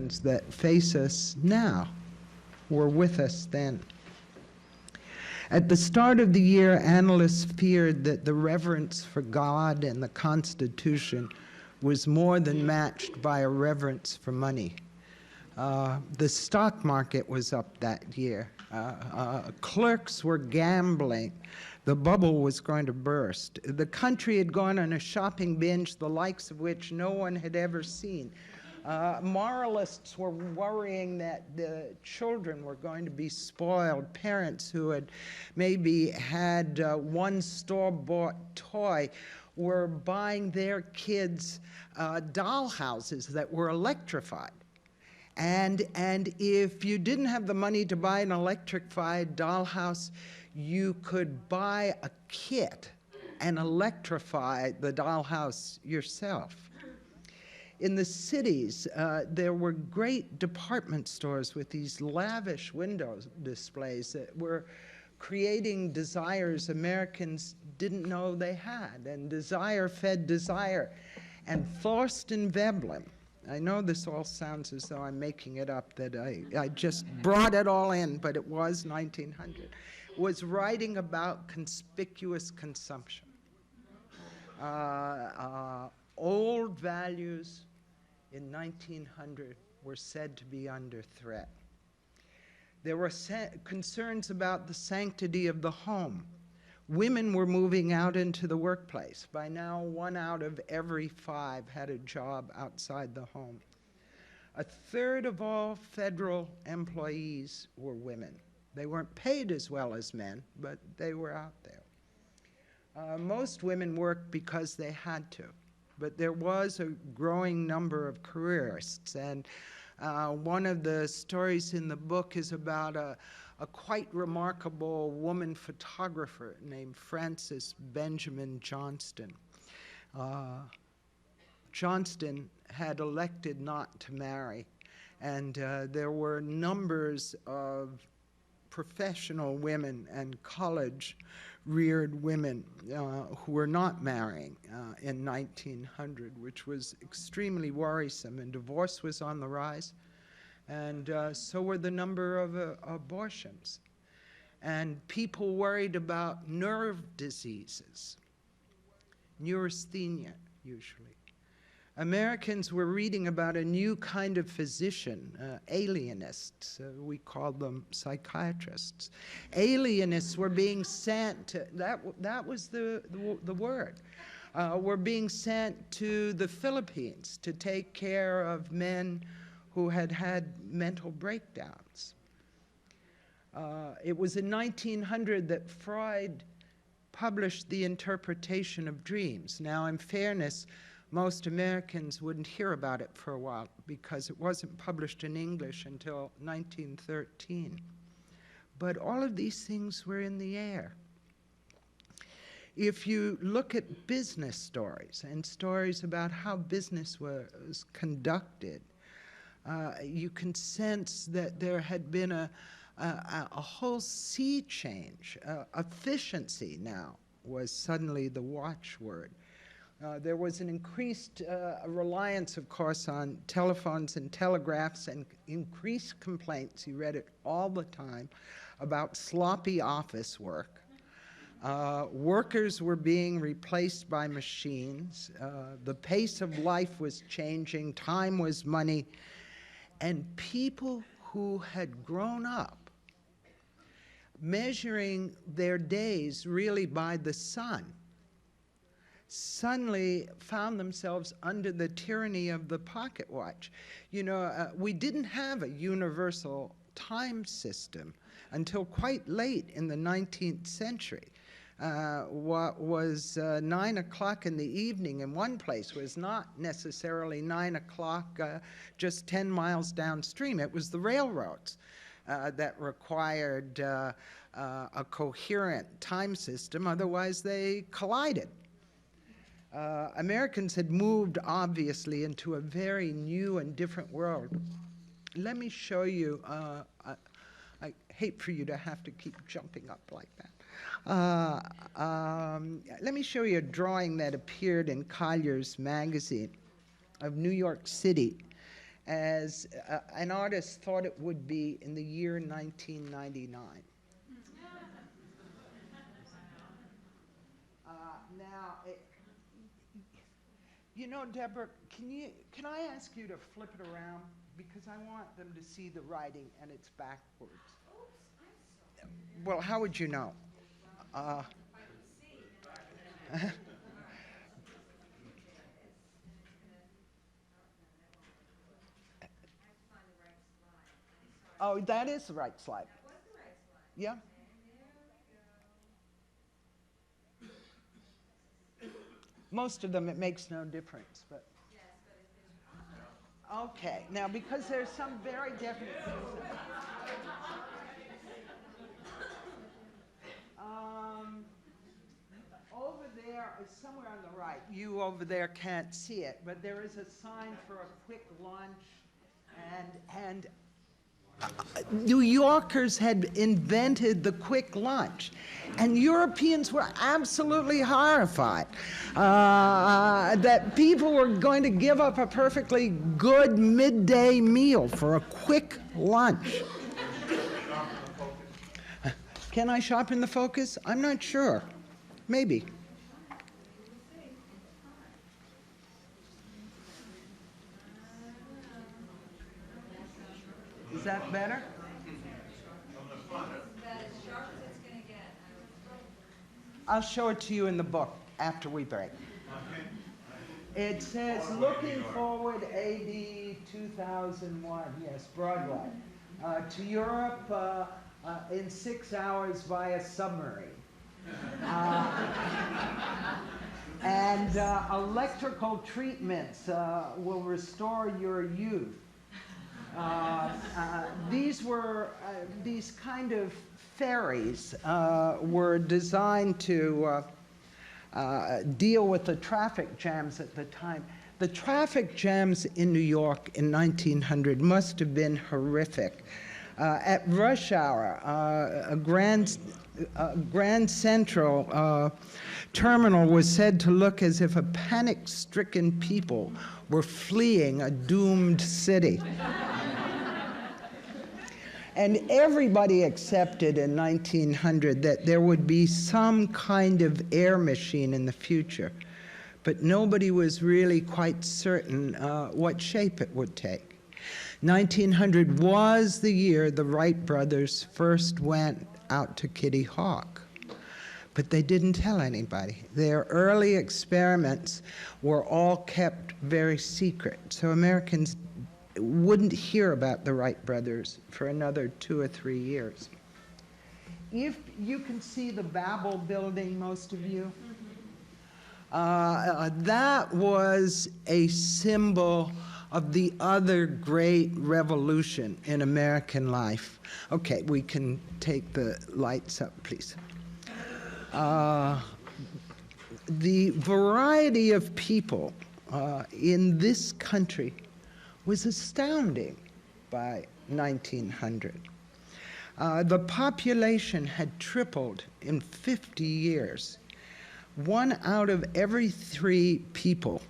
that face us now were with us then. At the start of the year, analysts feared that the reverence for God and the Constitution was more than matched by a reverence for money. The stock market was up that year. Clerks were gambling. The bubble was going to burst. The country had gone on a shopping binge, the likes of which no one had ever seen. Moralists were worrying that the children were going to be spoiled. Parents who had maybe had one store-bought toy were buying their kids doll houses that were electrified. And if you didn't have the money to buy an electrified dollhouse, you could buy a kit and electrify the dollhouse yourself. In the cities, there were great department stores with these lavish window displays that were creating desires Americans didn't know they had, and desire fed desire. And Thorsten Veblen, I know this all sounds as though I'm making it up, that I just brought it all in, but it was 1900, was writing about conspicuous consumption. Old values in 1900 were said to be under threat. There were concerns about the sanctity of the home. Women were moving out into the workplace. By now, 1 out of every 5 had a job outside the home. A third of all federal employees were women. They weren't paid as well as men, but they were out there. Most women worked because they had to, but there was a growing number of careerists. And one of the stories in the book is about a quite remarkable woman photographer named Frances Benjamin Johnston. Johnston had elected not to marry, and there were numbers of professional women and college-reared women who were not marrying in 1900, which was extremely worrisome, and divorce was on the rise. And so were the number of abortions. And people worried about nerve diseases, neurasthenia, usually. Americans were reading about a new kind of physician, alienists. We called them psychiatrists. Alienists were being sent to, that was the word, were being sent to the Philippines to take care of men who had had mental breakdowns. It was in 1900 that Freud published The Interpretation of Dreams. Now, in fairness, most Americans wouldn't hear about it for a while because it wasn't published in English until 1913. But all of these things were in the air. If you look at business stories and stories about how business was conducted, you can sense that there had been a whole sea change. Efficiency now was suddenly the watchword. There was an increased reliance, of course, on telephones and telegraphs, and increased complaints, you read it all the time, about sloppy office work. Workers were being replaced by machines. The pace of life was changing. Time was money. And people who had grown up measuring their days really by the sun suddenly found themselves under the tyranny of the pocket watch. You know, we didn't have a universal time system until quite late in the 19th century. What was 9 o'clock in the evening in one place was not necessarily 9 o'clock just 10 miles downstream. It was the railroads that required a coherent time system, otherwise they collided. Americans had moved, obviously, into a very new and different world. Let me show you, I hate for you to have to keep jumping up like that. Let me show you a drawing that appeared in Collier's magazine of New York City as an artist thought it would be in the year 1999. Now, you know, Deborah, can I ask you to flip it around? Because I want them to see the writing and it's backwards. Well, how would you know? Oh, that is the right slide. Yeah. Most of them, it makes no difference, but. Okay, now because there's some very definite things. Over there is somewhere on the right. You over there can't see it, but there is a sign for a quick lunch, and New Yorkers had invented the quick lunch, and Europeans were absolutely horrified that people were going to give up a perfectly good midday meal for a quick lunch. Can I sharpen the focus? I'm not sure. Maybe. Is that better? I'll show it to you in the book after we break. It says, looking forward, AD 2001, yes, Broadway, to Europe in 6 hours via submarine. And electrical treatments will restore your youth. These kind of ferries were designed to deal with the traffic jams at the time. The traffic jams in New York in 1900 must have been horrific. At rush hour, a Grand Central terminal was said to look as if a panic-stricken people were fleeing a doomed city. And everybody accepted in 1900 that there would be some kind of air machine in the future, but nobody was really quite certain what shape it would take. 1900 was the year the Wright brothers first went out to Kitty Hawk, but they didn't tell anybody. Their early experiments were all kept very secret, so Americans wouldn't hear about the Wright brothers for another 2 or 3 years. If you can see the Babel building, most of you, that was a symbol of the other great revolution in American life. Okay, we can take the lights up, please. The variety of people in this country was astounding by 1900. The population had tripled in 50 years. 1 out of every 3 people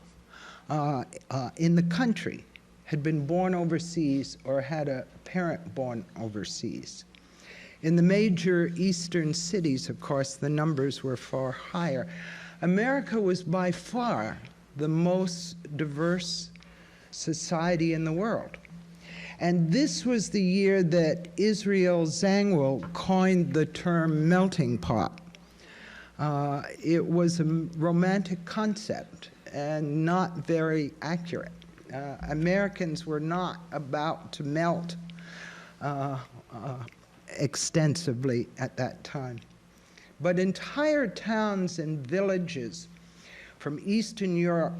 in the country had been born overseas or had a parent born overseas. In the major eastern cities, of course, the numbers were far higher. America was by far the most diverse society in the world. And this was the year that Israel Zangwill coined the term melting pot. It was a romantic concept and not very accurate. Americans were not about to melt extensively at that time. But entire towns and villages from Eastern Europe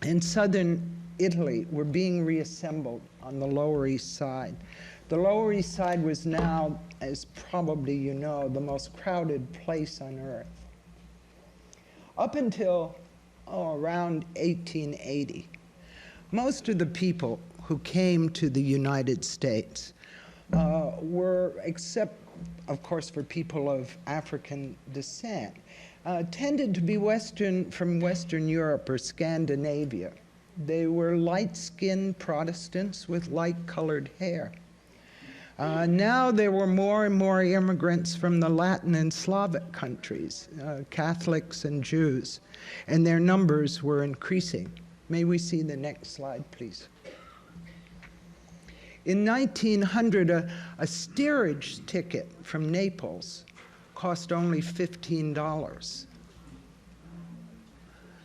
and Southern Italy were being reassembled on the Lower East Side. The Lower East Side was now, as probably you know, the most crowded place on earth. Up until around 1880, most of the people who came to the United States were, except of course for people of African descent, tended to be from Western Europe or Scandinavia. They were light-skinned Protestants with light-colored hair. Now there were more and more immigrants from the Latin and Slavic countries, Catholics and Jews, and their numbers were increasing. May we see the next slide, please? In 1900, a steerage ticket from Naples cost only $15.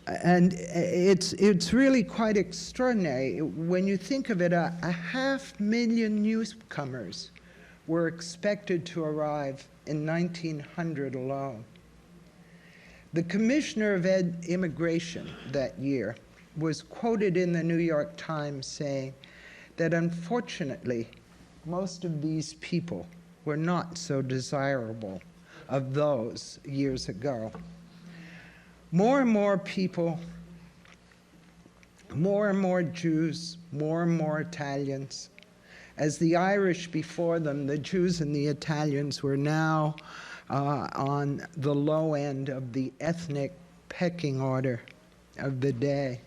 And it's really quite extraordinary. When you think of it, a 500,000 newcomers were expected to arrive in 1900 alone. The Commissioner of Immigration that year was quoted in the New York Times saying that unfortunately, most of these people were not so desirable of those years ago. More and more people, more and more Jews, more and more Italians. As the Irish before them, the Jews and the Italians were now on the low end of the ethnic pecking order of the day.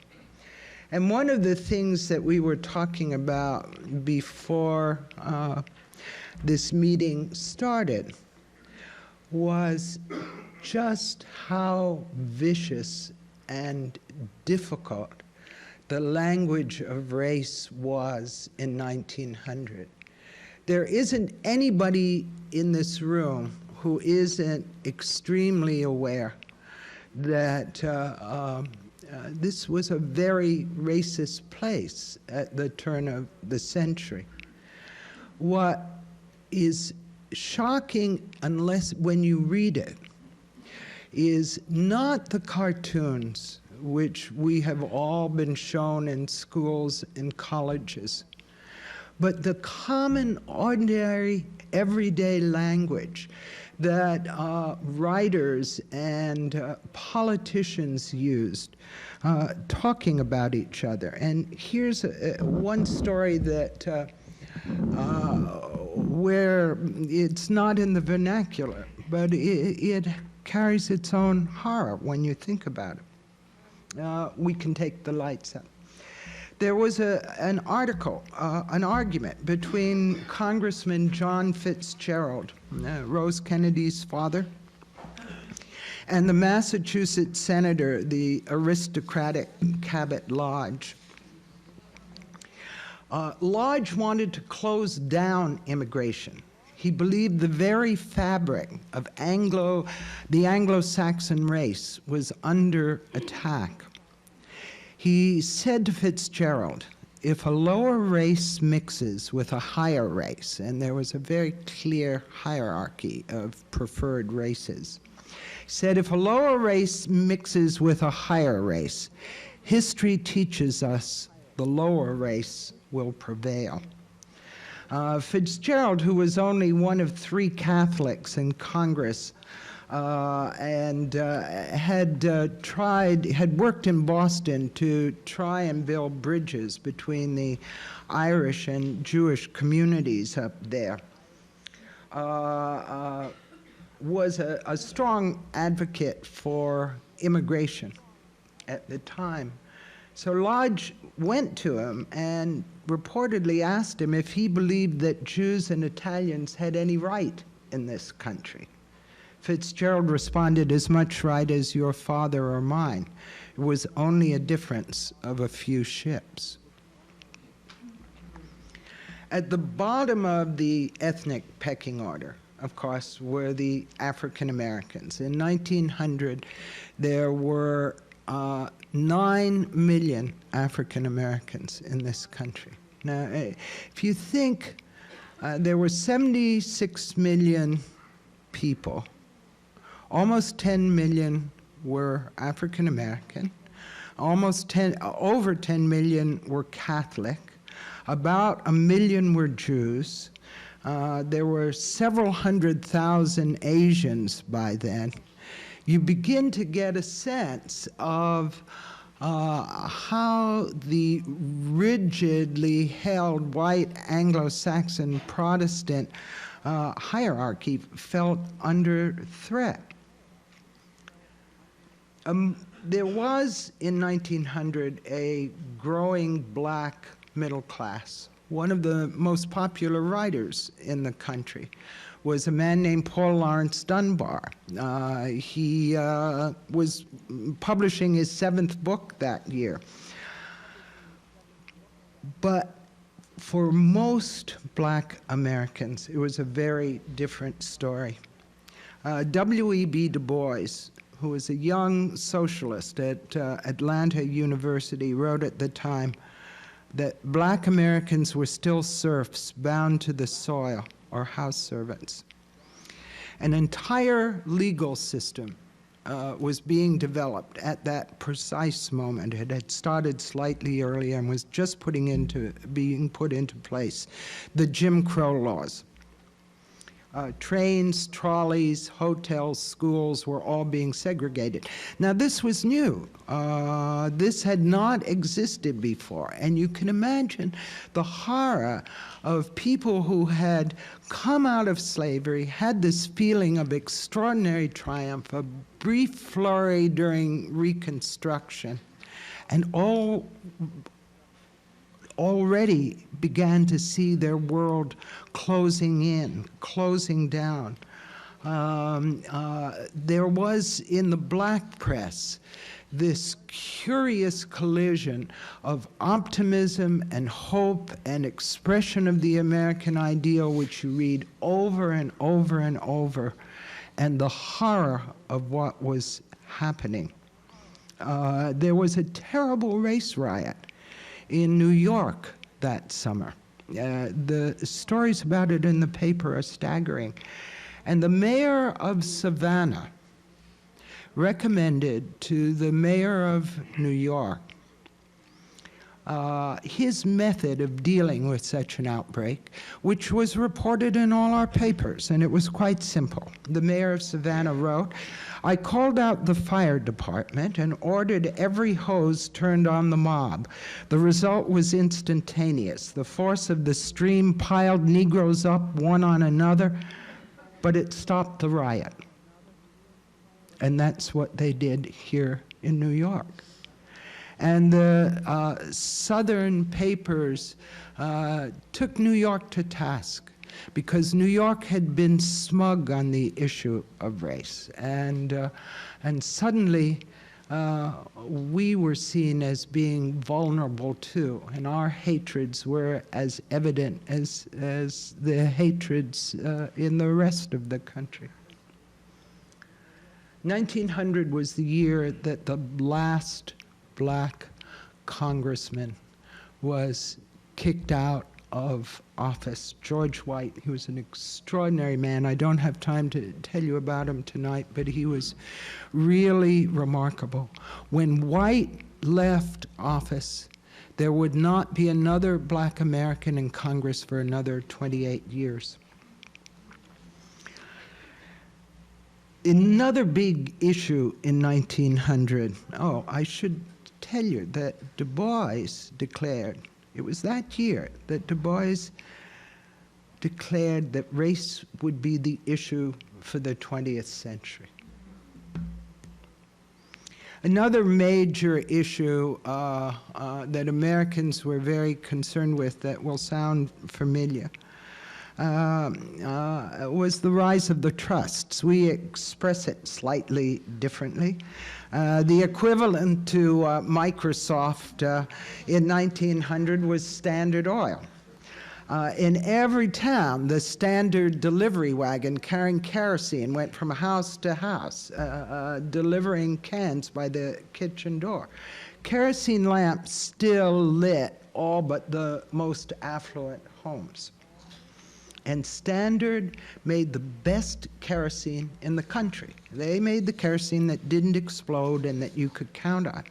And one of the things that we were talking about before this meeting started was just how vicious and difficult the language of race was in 1900. There isn't anybody in this room who isn't extremely aware that this was a very racist place at the turn of the century. What is shocking, unless when you read it, is not the cartoons which we have all been shown in schools and colleges, but the common, ordinary, everyday language that writers and politicians used talking about each other. And here's one story that where it's not in the vernacular, but it carries its own horror when you think about it. We can take the lights up. There was an argument between Congressman John Fitzgerald, Rose Kennedy's father, and the Massachusetts senator, the aristocratic Cabot Lodge. Lodge wanted to close down immigration. He believed the very fabric of the Anglo-Saxon race was under attack. He said to Fitzgerald, if a lower race mixes with a higher race, and there was a very clear hierarchy of preferred races, he said, if a lower race mixes with a higher race, history teaches us the lower race will prevail. Fitzgerald, who was only one of 3 Catholics in Congress, and had worked in Boston to try and build bridges between the Irish and Jewish communities up there, was a strong advocate for immigration at the time. So Lodge went to him and reportedly asked him if he believed that Jews and Italians had any right in this country. Fitzgerald responded, as much right as your father or mine. It was only a difference of a few ships. At the bottom of the ethnic pecking order, of course, were the African Americans. In 1900, there were 9 million African Americans in this country. Now, if you think there were 76 million people, almost 10 million were African American, over 10 million were Catholic, about 1 million were Jews. There were several 100,000 Asians by then. You begin to get a sense of how the rigidly held white Anglo-Saxon Protestant hierarchy felt under threat. There was, in 1900, a growing black middle class. One of the most popular writers in the country was a man named Paul Laurence Dunbar. He was publishing his 7th book that year. But for most black Americans, it was a very different story. W.E.B. Du Bois, who was a young socialist at Atlanta University, wrote at the time that black Americans were still serfs bound to the soil, or house servants. An entire legal system was being developed at that precise moment. It had started slightly earlier and was just being put into place. The Jim Crow laws. Trains, trolleys, hotels, schools were all being segregated. Now, this was new. This had not existed before. And you can imagine the horror of people who had come out of slavery, had this feeling of extraordinary triumph, a brief flurry during Reconstruction, and already began to see their world closing in, closing down. There was in the black press this curious collision of optimism and hope and expression of the American ideal, which you read over and over and over, and the horror of what was happening. There was a terrible race riot in New York that summer. The stories about it in the paper are staggering. And the mayor of Savannah recommended to the mayor of New York his method of dealing with such an outbreak, which was reported in all our papers, and it was quite simple. The mayor of Savannah wrote, "I called out the fire department and ordered every hose turned on the mob. The result was instantaneous. The force of the stream piled Negroes up one on another, but it stopped the riot." And that's what they did here in New York. And the Southern papers took New York to task because New York had been smug on the issue of race. And suddenly, we were seen as being vulnerable too, and our hatreds were as evident as the hatreds in the rest of the country. 1900 was the year that the last black congressman was kicked out of office. George White, he was an extraordinary man. I don't have time to tell you about him tonight, but he was really remarkable. When White left office, there would not be another black American in Congress for another 28 years. Another big issue in 1900, I should tell you that Du Bois declared, it was that year that Du Bois declared that race would be the issue for the 20th century. Another major issue that Americans were very concerned with that will sound familiar was the rise of the trusts. We express it slightly differently. The equivalent to Microsoft in 1900 was Standard Oil. In every town, the standard delivery wagon carrying kerosene went from house to house, delivering cans by the kitchen door. Kerosene lamps still lit all but the most affluent homes. And Standard made the best kerosene in the country. They made the kerosene that didn't explode and that you could count on.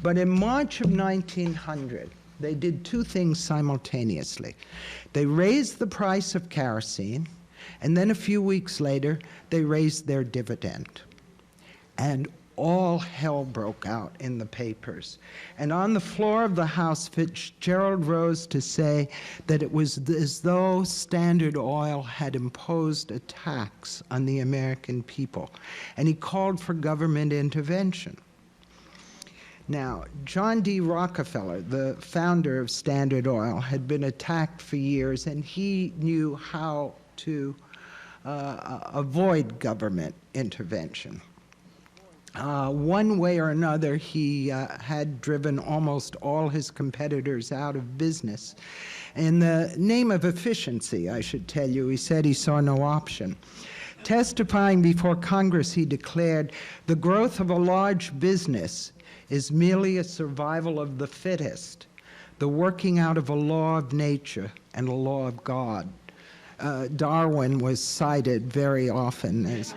But in March of 1900, they did two things simultaneously. They raised the price of kerosene, and then a few weeks later, they raised their dividend. And all hell broke out in the papers. And on the floor of the House, Fitzgerald rose to say that it was as though Standard Oil had imposed a tax on the American people. And he called for government intervention. Now, John D. Rockefeller, the founder of Standard Oil, had been attacked for years, and he knew how to avoid government intervention. One way or another, he had driven almost all his competitors out of business. In the name of efficiency, I should tell you, he said he saw no option. Testifying before Congress, he declared, "The growth of a large business is merely a survival of the fittest, the working out of a law of nature and a law of God." Darwin was cited very often as...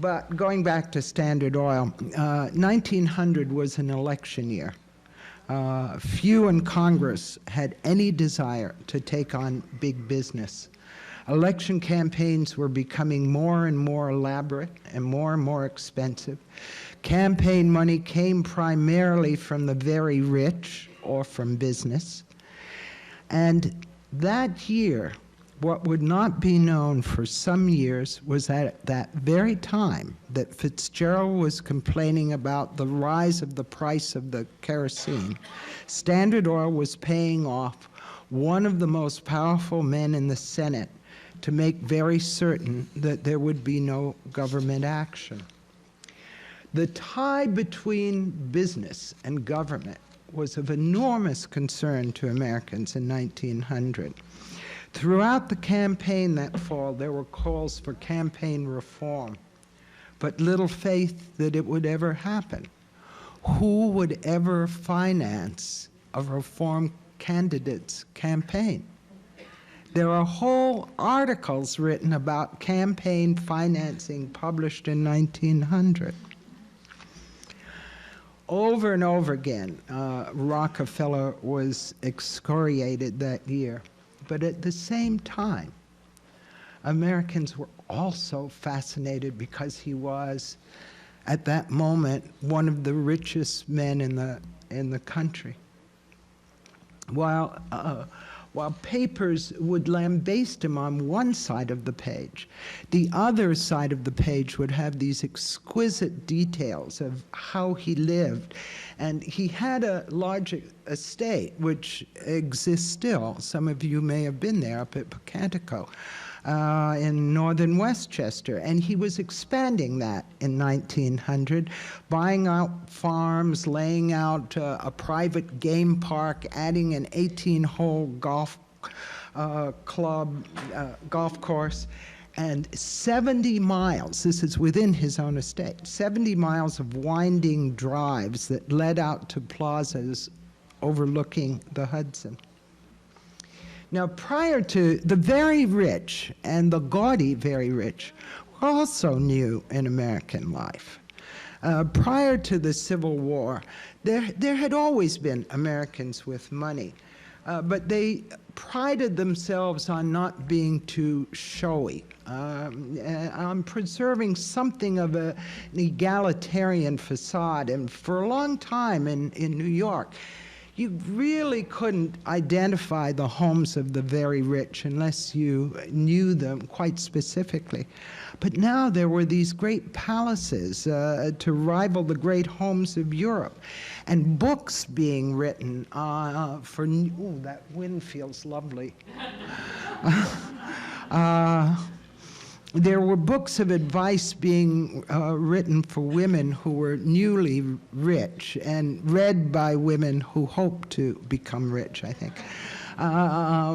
But going back to Standard Oil, 1900 was an election year. Few in Congress had any desire to take on big business. Election campaigns were becoming more and more elaborate and more expensive. Campaign money came primarily from the very rich or from business. And that year, what would not be known for some years was at that very time that Fitzgerald was complaining about the rise of the price of the kerosene, Standard Oil was paying off one of the most powerful men in the Senate to make very certain that there would be no government action. The tie between business and government was of enormous concern to Americans in 1900. Throughout the campaign that fall, there were calls for campaign reform, but little faith that it would ever happen. Who would ever finance a reform candidate's campaign? There are whole articles written about campaign financing published in 1900. Over and over again, Rockefeller was excoriated that year. But at the same time, Americans were also fascinated because he was, at that moment, one of the richest men in the country. While papers would lambaste him on one side of the page, the other side of the page would have these exquisite details of how he lived. And he had a large estate, which exists still. Some of you may have been there up at Pocantico in northern Westchester. And he was expanding that in 1900, buying out farms, laying out a private game park, adding an 18-hole golf course, and 70 miles, this is within his own estate, 70 miles of winding drives that led out to plazas overlooking the Hudson. Now, prior to the very rich and the gaudy very rich were also new in American life. Prior to the Civil War, there had always been Americans with money, but they prided themselves on not being too showy, on preserving something of an egalitarian facade. And for a long time in New York, you really couldn't identify the homes of the very rich unless you knew them quite specifically. But now there were these great palaces to rival the great homes of Europe, and books being written for, ooh, that wind feels lovely. There were books of advice being written for women who were newly rich and read by women who hoped to become rich, I think,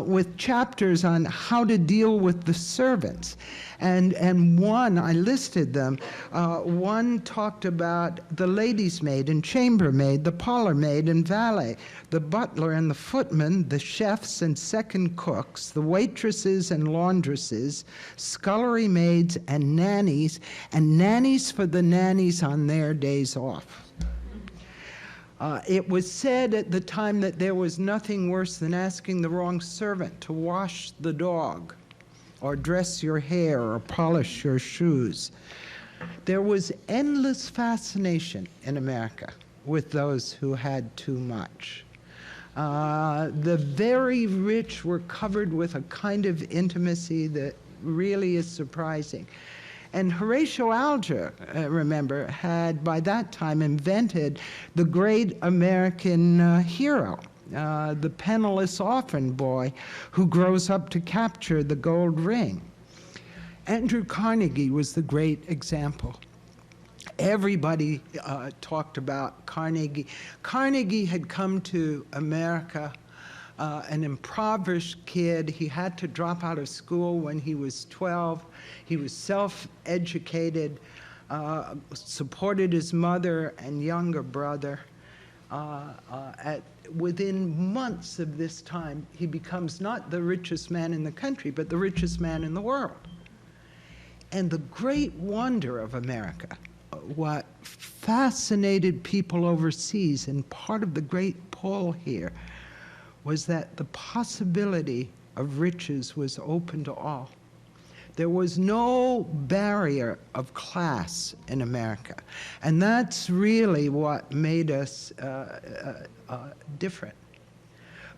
with chapters on how to deal with the servants. And one, I listed them, one talked about the lady's maid and chambermaid, the parlor maid and valet, the butler and the footman, the chefs and second cooks, the waitresses and laundresses, scullery maids and nannies for the nannies on their days off. It was said at the time that there was nothing worse than asking the wrong servant to wash the dog, or dress your hair, or polish your shoes. There was endless fascination in America with those who had too much. The very rich were covered with a kind of intimacy that really is surprising. And Horatio Alger, remember, had by that time invented the great American hero, the penniless orphan boy who grows up to capture the gold ring. Andrew Carnegie was the great example. Everybody talked about Carnegie. Carnegie had come to America, an impoverished kid. He had to drop out of school when he was 12. He was self-educated, supported his mother and younger brother. Within months of this time, he becomes not the richest man in the country, but the richest man in the world. And the great wonder of America, what fascinated people overseas, and part of the great pull here, was that the possibility of riches was open to all. There was no barrier of class in America. And that's really what made us different.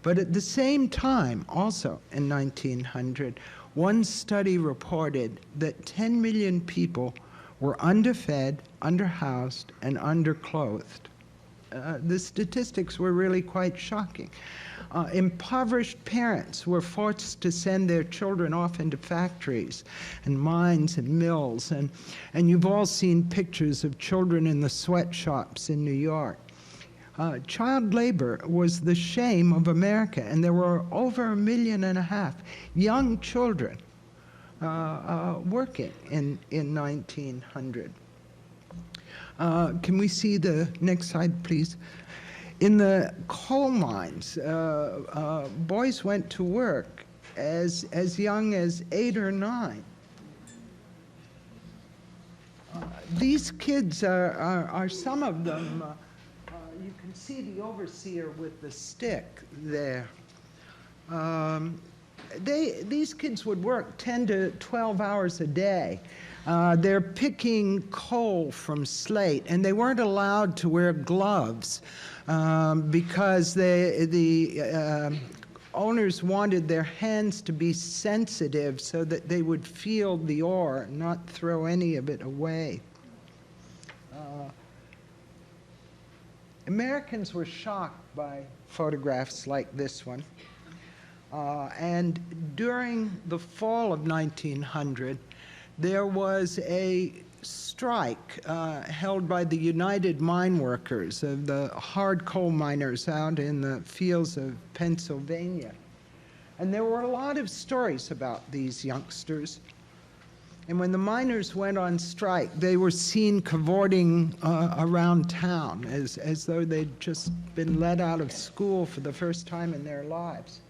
But at the same time, also in 1900, one study reported that 10 million people were underfed, underhoused, and underclothed. The statistics were really quite shocking. Impoverished parents were forced to send their children off into factories and mines and mills. And you've all seen pictures of children in the sweatshops in New York. Child labor was the shame of America, and there were over 1.5 million young children working in 1900. Can we see the next slide, please? In the coal mines, boys went to work as young as 8 or 9. These kids are some of them. You can see the overseer with the stick there. These kids would work 10 to 12 hours a day. They're picking coal from slate, and they weren't allowed to wear gloves because the owners wanted their hands to be sensitive so that they would feel the ore and not throw any of it away. Americans were shocked by photographs like this one. And during the fall of 1900, there was a strike held by the United Mine Workers, of the hard coal miners out in the fields of Pennsylvania. And there were a lot of stories about these youngsters. And when the miners went on strike, they were seen cavorting around town as though they'd just been let out of school for the first time in their lives.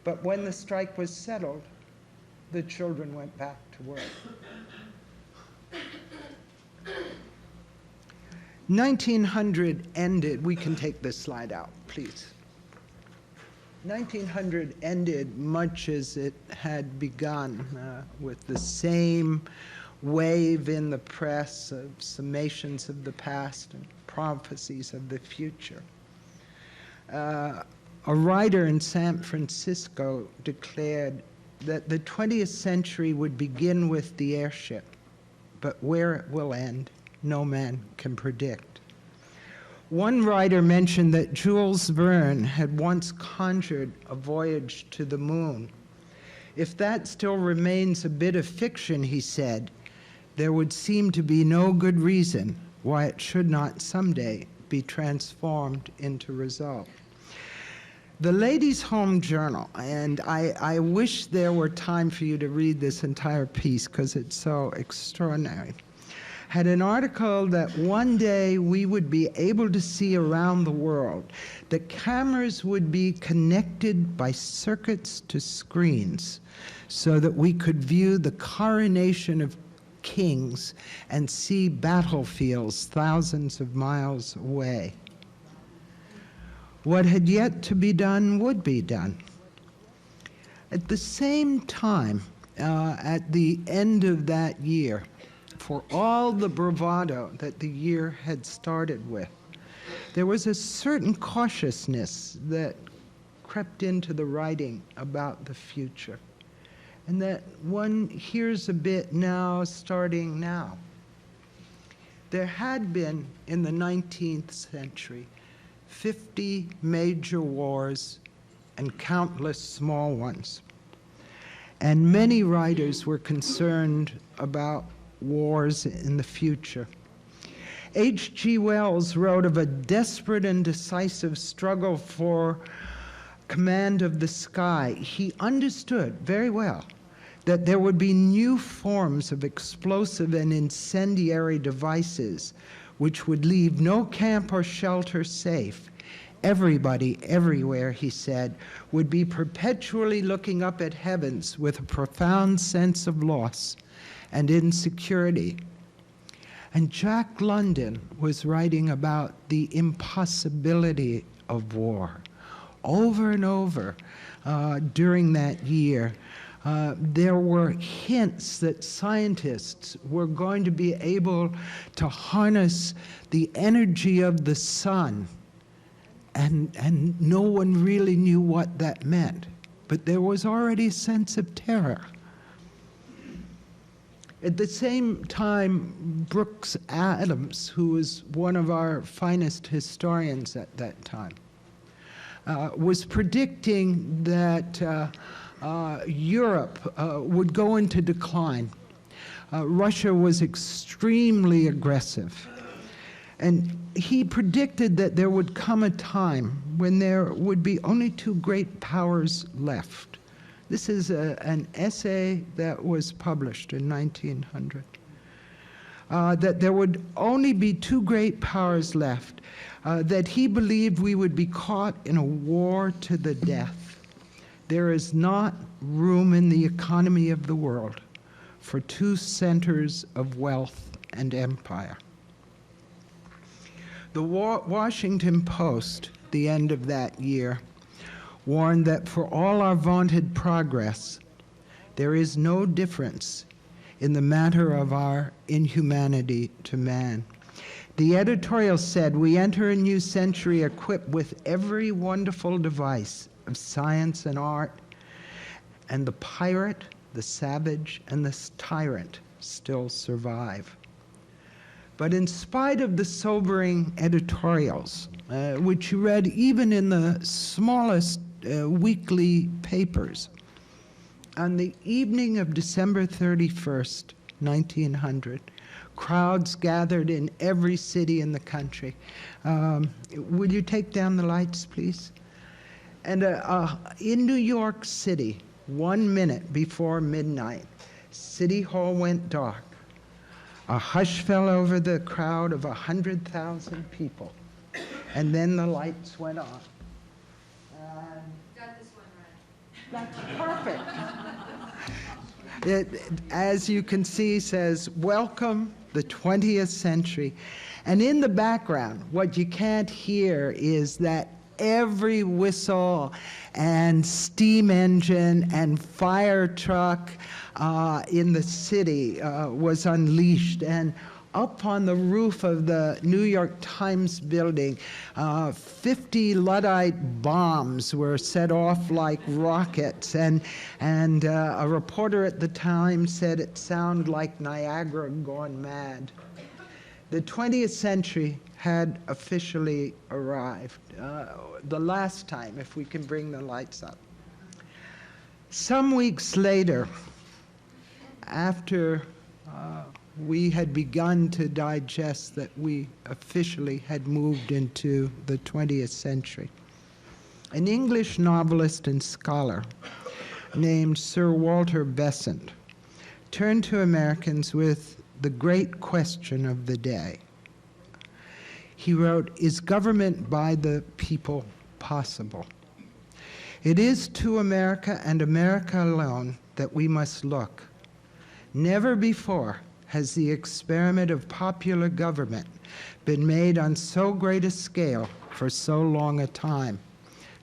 But when the strike was settled, the children went back to work. 1900 ended. We can take this slide out, please. 1900 ended much as it had begun, with the same wave in the press of summations of the past and prophecies of the future. A writer in San Francisco declared that the 20th century would begin with the airship, but where it will end, no man can predict. One writer mentioned that Jules Verne had once conjured a voyage to the moon. If that still remains a bit of fiction, he said, there would seem to be no good reason why it should not someday be transformed into result. The Ladies' Home Journal, and I wish there were time for you to read this entire piece because it's so extraordinary, had an article that one day we would be able to see around the world. The cameras would be connected by circuits to screens so that we could view the coronation of kings and see battlefields thousands of miles away. What had yet to be done would be done. At the same time, at the end of that year, for all the bravado that the year had started with, there was a certain cautiousness that crept into the writing about the future. and that one hears a bit now, starting now. There had been, in the 19th century, 50 major wars and countless small ones. And many writers were concerned about wars in the future. H.G. Wells wrote of a desperate and decisive struggle for command of the sky. He understood very well that there would be new forms of explosive and incendiary devices which would leave no camp or shelter safe. Everybody, everywhere, he said, would be perpetually looking up at heavens with a profound sense of loss and insecurity. And Jack London was writing about the impossibility of war. Over and over during that year, there were hints that scientists were going to be able to harness the energy of the sun, and no one really knew what that meant. But there was already a sense of terror. At the same time, Brooks Adams, who was one of our finest historians at that time, was predicting that Europe would go into decline. Russia was extremely aggressive. And he predicted that there would come a time when there would be only two great powers left. This is an essay that was published in 1900. That there would only be two great powers left, that he believed we would be caught in a war to the death. There is not room in the economy of the world for two centers of wealth and empire. The Washington Post, the end of that year, warned that for all our vaunted progress, there is no difference in the matter of our inhumanity to man. The editorial said, "We enter a new century equipped with every wonderful device of science and art, and the pirate, the savage, and the tyrant still survive." But in spite of the sobering editorials, which you read even in the smallest weekly papers, on the evening of December 31st, 1900, crowds gathered in every city in the country. Will you take down the lights, please? And in New York City, 1 minute before midnight, City Hall went dark. A hush fell over the crowd of 100,000 people, and then the lights went on. Got this one right. That's perfect. It, as you can see, says, "Welcome the 20th century." And in the background, what you can't hear is that every whistle and steam engine and fire truck in the city was unleashed. And up on the roof of the New York Times building, 50 Luddite bombs were set off like rockets. And a reporter at the time said it sounded like Niagara gone mad. The 20th century had officially arrived. The last time, if we can bring the lights up. Some weeks later, after we had begun to digest that we officially had moved into the 20th century, an English novelist and scholar named Sir Walter Besant turned to Americans with the great question of the day. He wrote, "Is government by the people possible?" It is to America and America alone that we must look. Never before has the experiment of popular government been made on so great a scale for so long a time.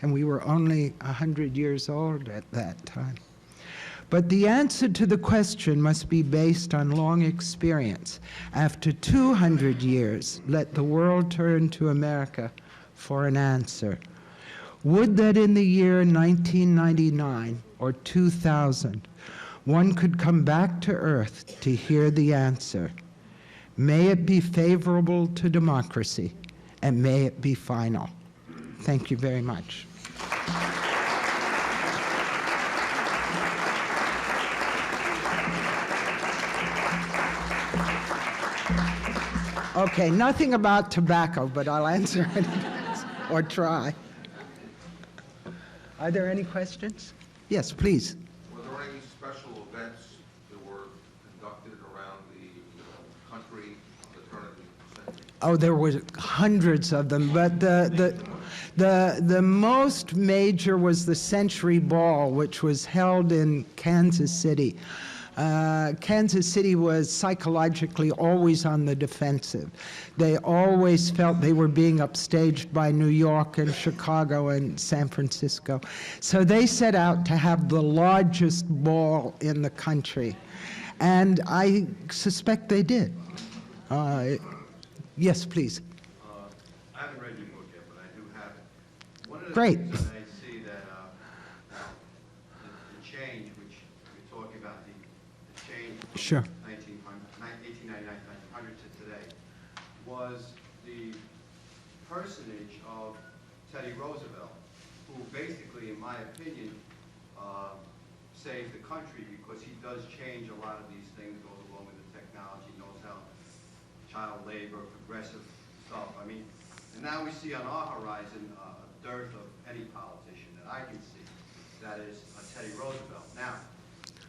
And we were only 100 years old at that time. But the answer to the question must be based on long experience. After 200 years, let the world turn to America for an answer. Would that in the year 1999 or 2000, one could come back to earth to hear the answer. May it be favorable to democracy, and may it be final. Thank you very much. Okay, nothing about tobacco, but I'll answer it or try. Are there any questions? Yes, please. Were there any special events that were conducted around the country on the turn of the century? Oh, there were hundreds of them, but the most major was the Century Ball, which was held in Kansas City. Kansas City was psychologically always on the defensive. They always felt they were being upstaged by New York and Chicago and San Francisco. So they set out to have the largest ball in the country. And I suspect they did. Yes, please. I haven't read your book yet, but I do have it. One of the Great. things that I see that the change, which you're talking about, the change from Sure. 1899, 1900 to today, was the personage of Teddy Roosevelt, who basically, in my opinion, saved the country because he does change a lot of these things, goes along with the technology, knows how child labor, progressive stuff. I mean, and now we see on our horizon a dearth of any politician that I can see that is Teddy Roosevelt. Now,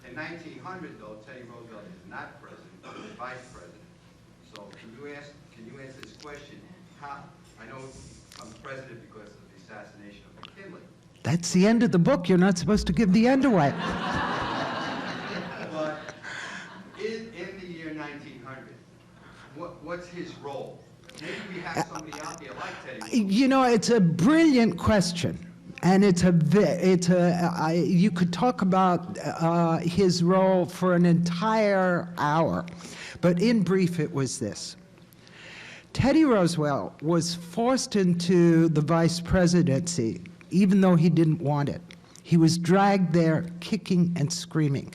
in 1900, though, Teddy Roosevelt is not president, he's vice president. So can you answer this question? How, I know I'm president because of the assassination of McKinley. That's the end of the book. You're not supposed to give the end away. But in the year 1900, what's his role? Maybe we have somebody out there like Teddy. You know, it's a brilliant question. And you could talk about his role for an entire hour. But in brief, it was this. Teddy Roosevelt was forced into the vice presidency, even though he didn't want it. He was dragged there kicking and screaming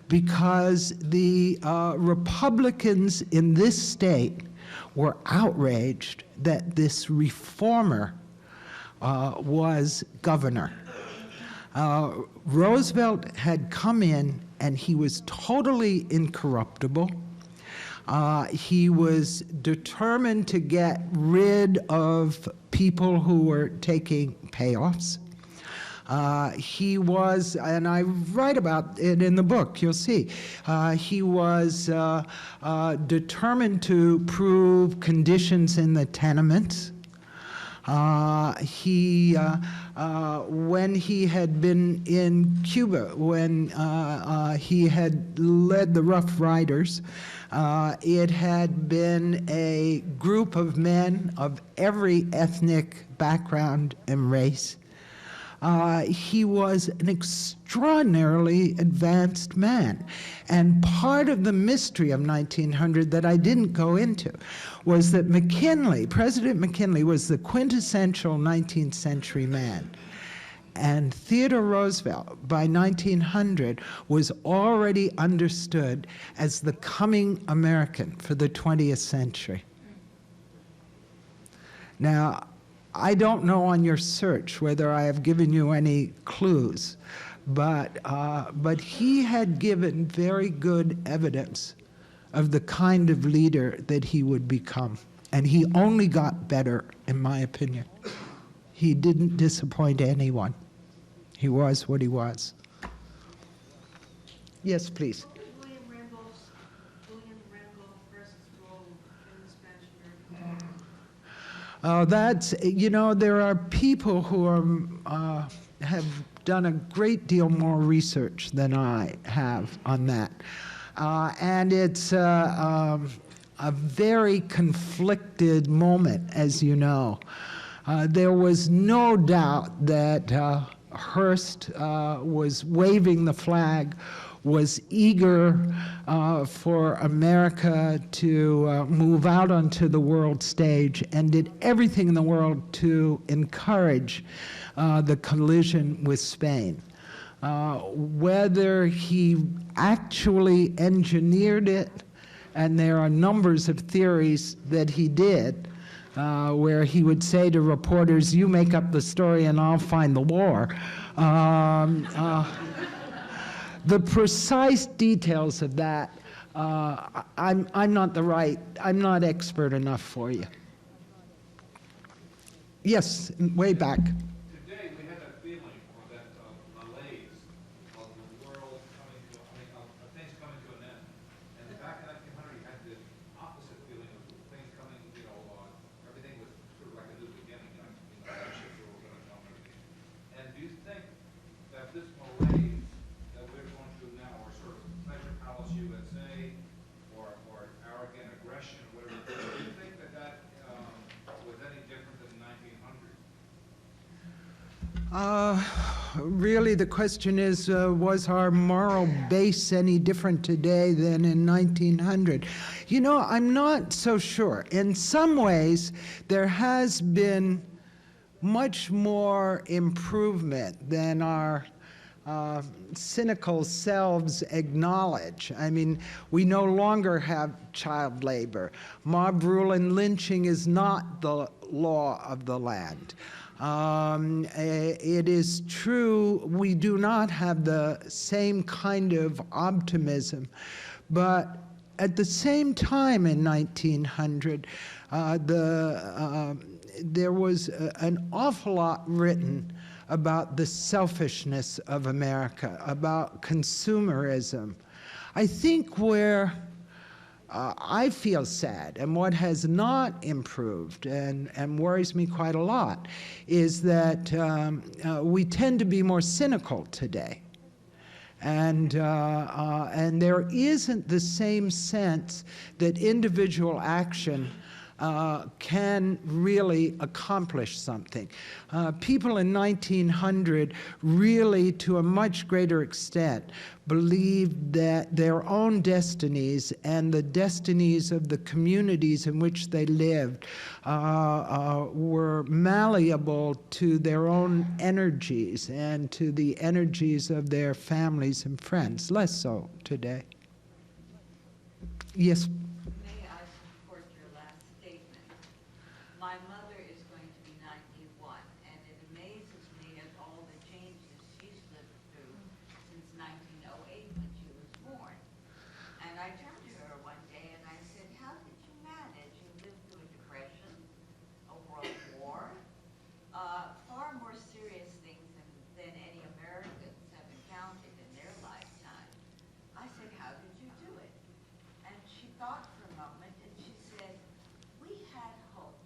because the Republicans in this state were outraged that this reformer was governor. Roosevelt had come in and he was totally incorruptible. He was determined to get rid of people who were taking payoffs. He was, and I write about it in the book, you'll see, he was determined to prove conditions in the tenements. When he had been in Cuba, when he had led the Rough Riders, it had been a group of men of every ethnic background and race. He was an extraordinarily advanced man. And part of the mystery of 1900 that I didn't go into was that McKinley, President McKinley, was the quintessential 19th century man. And Theodore Roosevelt, by 1900, was already understood as the coming American for the 20th century. Now, I don't know on your search whether I have given you any clues, but he had given very good evidence of the kind of leader that he would become. And he only got better, in my opinion. He didn't disappoint anyone. He was what he was. Yes, please. William Randolph's versus role in the Spanish American War. That's, you know, there are people who are, have done a great deal more research than I have on that. And it's a very conflicted moment, as you know. There was no doubt that Hearst was waving the flag, was eager for America to move out onto the world stage, and did everything in the world to encourage the collision with Spain. Whether he actually engineered it, and there are numbers of theories that he did, where he would say to reporters, "You make up the story and I'll find the war." The precise details of that, I'm not expert enough for you. Yes, way back. Today, we had that feeling, or that malaise of the world coming to, of things coming to an end. And back in 1900, you had the opposite feeling of things coming, everything was sort of like a new beginning, ships were going to come again. And do you think that this malaise that we're going through now, or sort of pleasure palace USA, or arrogant aggression, or whatever, do you think that was any different than 1900? Really, the question is, was our moral base any different today than in 1900? I'm not so sure. In some ways, there has been much more improvement than our cynical selves acknowledge. I mean, we no longer have child labor. Mob rule and lynching is not the law of the land. It is true we do not have the same kind of optimism, but at the same time in 1900, there was an awful lot written about the selfishness of America, about consumerism. I think where I feel sad, and what has not improved and worries me quite a lot, is that we tend to be more cynical today. And there isn't the same sense that individual action can really accomplish something. People in 1900 really, to a much greater extent, believed that their own destinies and the destinies of the communities in which they lived were malleable to their own energies and to the energies of their families and friends. Less so today. Yes. May I support your last statement? My mother is going to be 91, and it amazes me at all the changes she's lived through since 1908 when she was born. And I turned to her one day and I said, "How did you manage? You lived through a depression, a world war, far more serious things than any Americans have encountered in their lifetime." I said, "How did you do it?" And she thought for a moment and she said, "We had hope."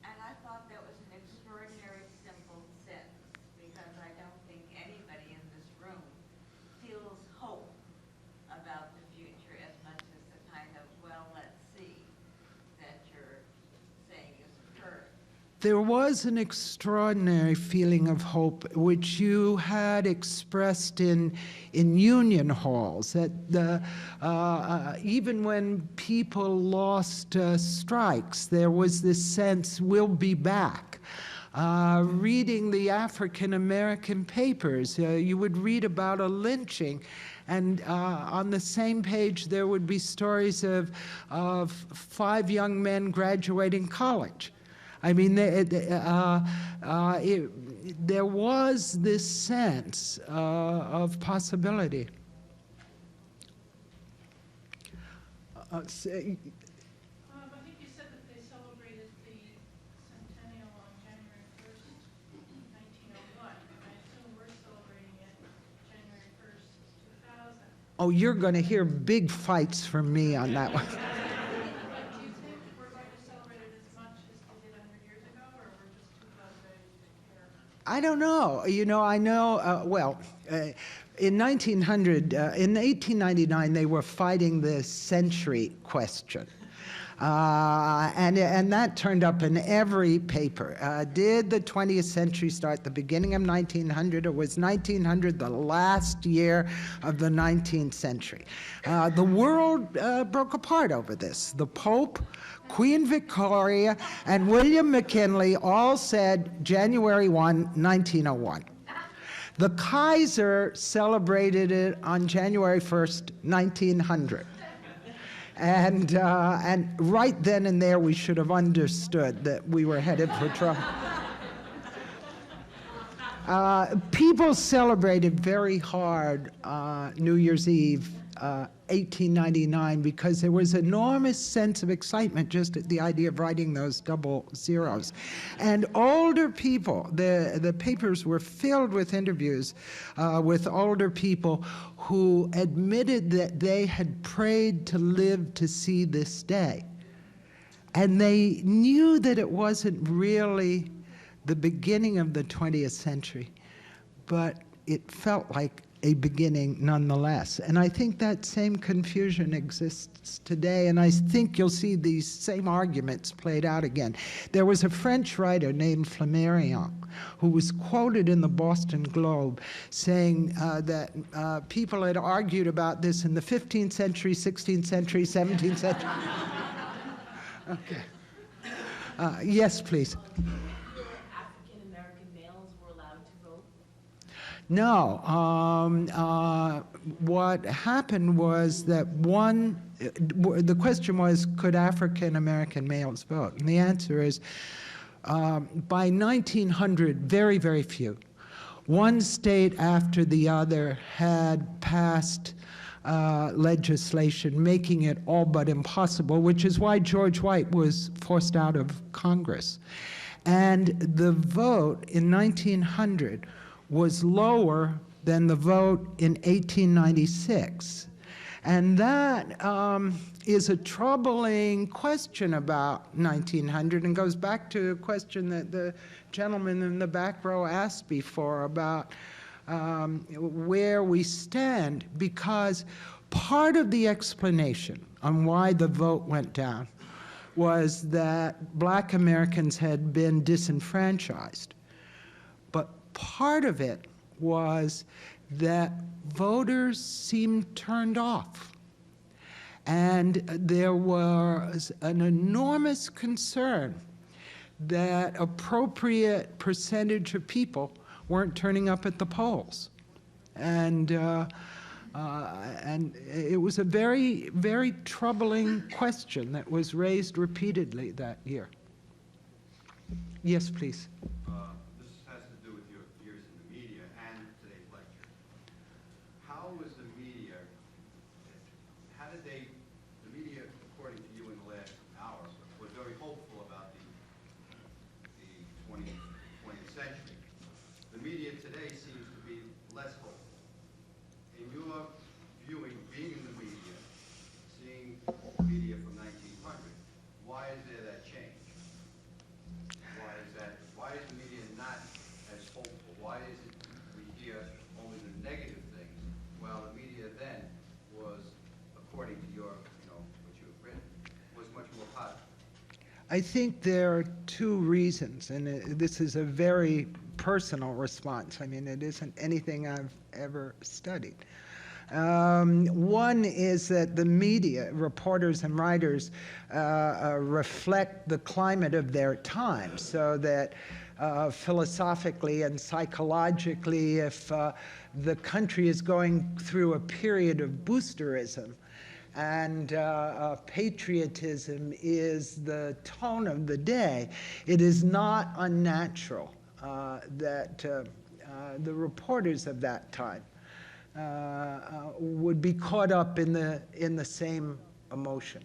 And I thought that was an extraordinary simple sentence, because I don't think anybody in this room feels hope about the future as much as the kind of, well, let's see, that you're saying is occurring. There was an extraordinary feeling of hope, which you had expressed in union halls. That even when people lost strikes, there was this sense, we'll be back. Reading the African American papers, you would read about a lynching, and on the same page there would be stories of 5 young men graduating college. I mean, there was this sense of possibility. I think you said that they celebrated the centennial on January 1st, 1901, and I assume we're celebrating it January 1st, 2000. Oh, you're going to hear big fights from me on that one. But do you think we're going to celebrate it as much as we did 100 years ago, or we're just too ready to care? I don't know. I know, in 1900, in 1899, they were fighting the century question. And that turned up in every paper. Did the 20th century start the beginning of 1900, or was 1900 the last year of the 19th century? The world broke apart over this. The Pope, Queen Victoria, and William McKinley all said January 1, 1901. The Kaiser celebrated it on January 1st, 1900. And right then and there, we should have understood that we were headed for trouble. People celebrated very hard New Year's Eve, 1899, because there was enormous sense of excitement just at the idea of writing those double zeros. And older people, the papers were filled with interviews with older people who admitted that they had prayed to live to see this day. And they knew that it wasn't really the beginning of the 20th century, but it felt like a beginning nonetheless. And I think that same confusion exists today, and I think you'll see these same arguments played out again. There was a French writer named Flammarion who was quoted in the Boston Globe saying that people had argued about this in the 15th century, 16th century, 17th century. Okay. Yes, please. African-American males were allowed to vote? No. What happened was that the question was, could African-American males vote? And the answer is, by 1900, very, very few. One state after the other had passed legislation making it all but impossible, which is why George White was forced out of Congress. And the vote in 1900 was lower than the vote in 1896. And that is a troubling question about 1900 and goes back to a question that the gentleman in the back row asked before about where we stand, because part of the explanation on why the vote went down was that Black Americans had been disenfranchised. But part of it was that voters seemed turned off. And there was an enormous concern that appropriate percentage of people weren't turning up at the polls. And it was a very, very troubling question that was raised repeatedly that year. Yes, please. This has to do with your years in the media and today's lecture. How was the media, the media, according to you in the last hour, was very hopeful about the 20th century. The media today seems to be less hopeful. In your viewing, being in the media, seeing the media from 1900, why is there that change? Why is the media not as hopeful? Why is it we hear only the negative things, while the media then was, according to your, what you have written, was much more positive? I think there are two reasons, and this is a very personal response. I mean, it isn't anything I've ever studied. One is that the media, reporters and writers, reflect the climate of their time, so that philosophically and psychologically, if the country is going through a period of boosterism, and patriotism is the tone of the day, it is not unnatural that the reporters of that time would be caught up in the same emotion.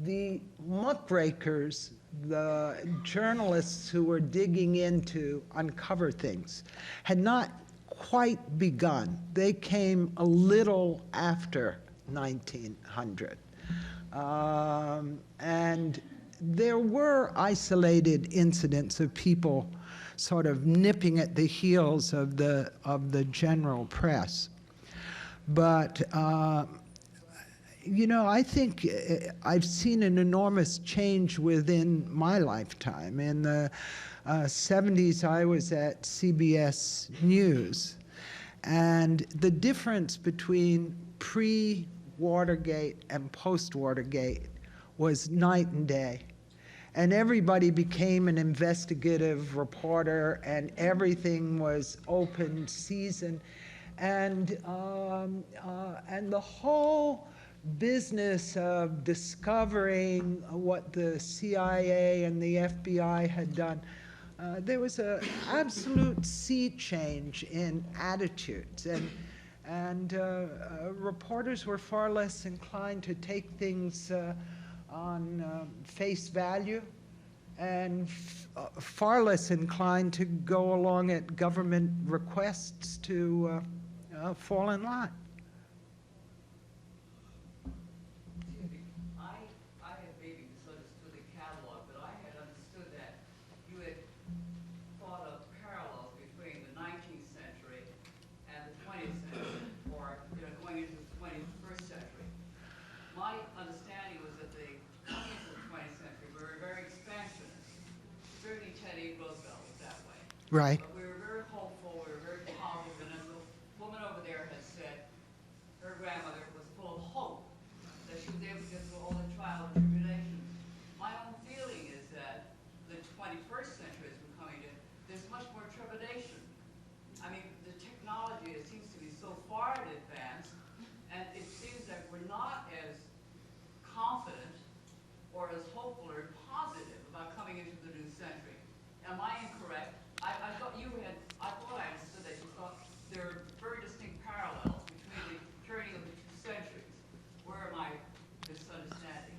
The muckrakers, the journalists who were digging in to uncover things, had not quite begun. They came a little after 1900. And there were isolated incidents of people sort of nipping at the heels of the general press. But I think I've seen an enormous change within my lifetime. In the 70s, I was at CBS News, and the difference between pre-Watergate and post-Watergate was night and day. and everybody became an investigative reporter, and everything was open season. And the whole business of discovering what the CIA and the FBI had done, there was an absolute sea change in attitudes, and reporters were far less inclined to take things on face value, and far less inclined to go along at government requests to fall in line. I had maybe misunderstood the catalog, but I had understood that you had thought of parallels between the 19th century and the 20th century, or going into the 21st century. My understanding was that the 20th and 20th century were very expansionist. Certainly Teddy Roosevelt was that way. Right. But we were very hopeful, we were very positive, and as the woman over there has said, her grandmother was full of hope that she was able to get through all the trials and tribulations. My own feeling is that the 21st century as we're coming to, there's much more trepidation. I mean, the technology, it seems to be so far in advance, and it seems that we're not as confident or as hopeful or positive about coming into the new century. Am I incorrect? I thought I understood that you thought there are very distinct parallels between the turning of the two centuries. Where am I misunderstanding?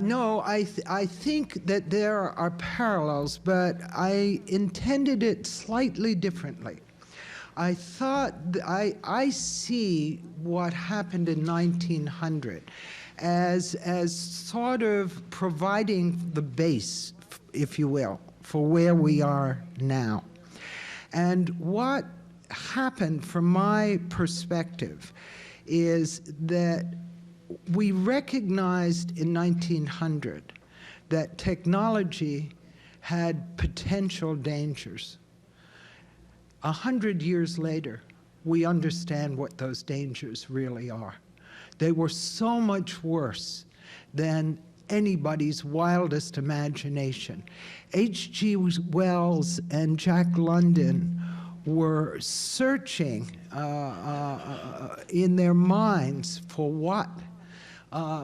No, I think that there are parallels, but I intended it slightly differently. I thought, I see what happened in 1900 as sort of providing the base, if you will, for where we are now. And what happened from my perspective is that we recognized in 1900 that technology had potential dangers. 100 years later, we understand what those dangers really are. They were so much worse than anybody's wildest imagination. H.G. Wells and Jack London were searching in their minds for what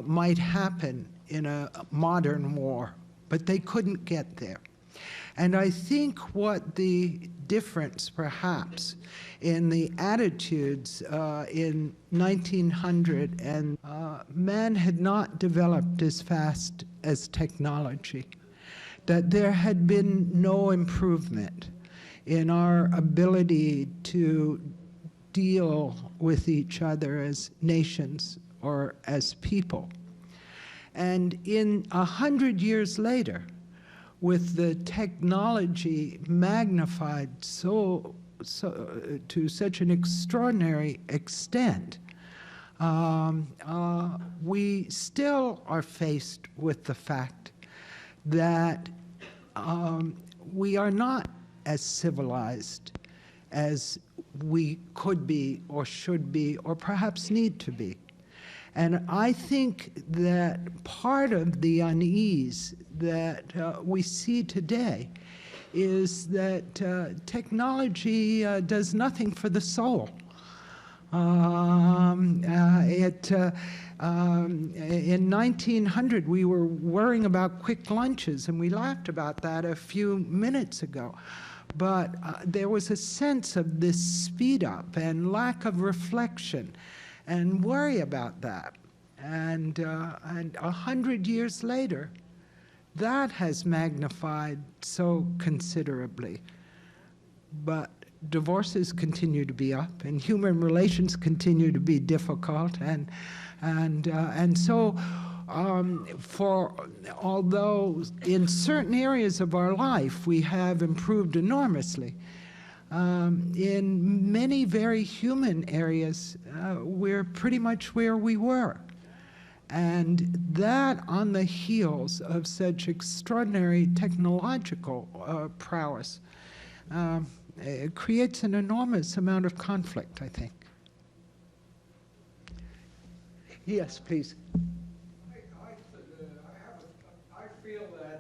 might happen in a modern war, but they couldn't get there. And I think what the difference, perhaps, in the attitudes in 1900, and man had not developed as fast as technology, that there had been no improvement in our ability to deal with each other as nations or as people. And in 100 years later, with the technology magnified to such an extraordinary extent, we still are faced with the fact that we are not as civilized as we could be or should be or perhaps need to be. And I think that part of the unease that we see today is that technology does nothing for the soul. In 1900, we were worrying about quick lunches, and we laughed about that a few minutes ago. But there was a sense of this speed up and lack of reflection and worry about that. And 100 years later, that has magnified so considerably. But divorces continue to be up, and human relations continue to be difficult, and so although in certain areas of our life we have improved enormously, in many very human areas we're pretty much where we were. And that, on the heels of such extraordinary technological prowess, it creates an enormous amount of conflict, I think. Yes, please. I feel that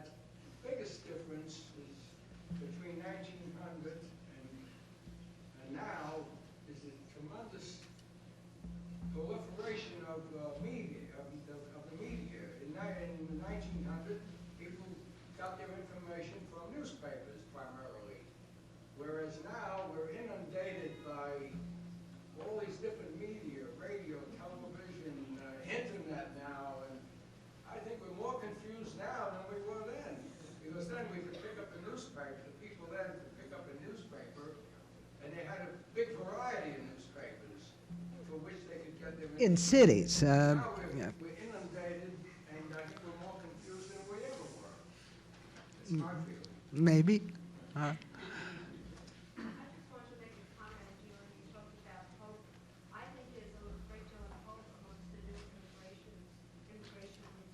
in cities. Now Yeah. we're inundated, and I think we're more confused than we ever were. It's my feeling. Maybe. I just want to make a comment here when you talked about hope. I think there's a great deal of hope amongst the new immigrations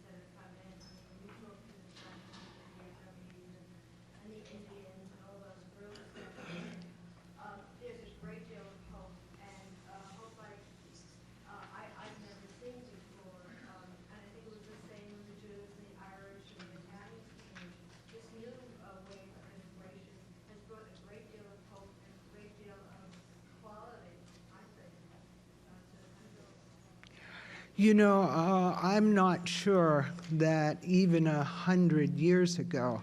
that have come in. I mean, when you talk to the Chinese and the Vietnamese and the Indians and all those groups that are in, there's a great deal of hope, and hope like I've never seen before. And I think it was the same with the Jews, the Irish, and the Italians. This new wave of immigration has brought a great deal of hope and a great deal of quality, I think, to the country. You know, I'm not sure that even 100 years ago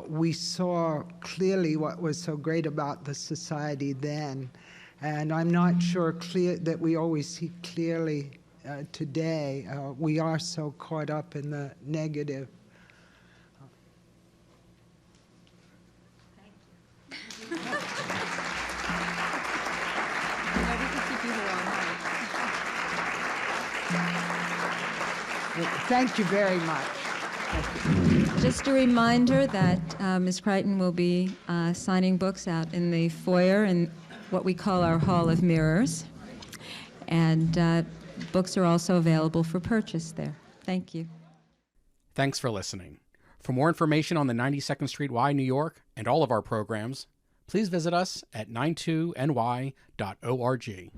we saw clearly what was so great about the society then. And I'm not sure that we always see clearly today. We are so caught up in the negative. Thank you very much. Just a reminder that Ms. Crichton will be signing books out in the foyer in what we call our Hall of Mirrors. And books are also available for purchase there. Thank you. Thanks for listening. For more information on the 92nd Street Y, New York, and all of our programs, please visit us at 92ny.org.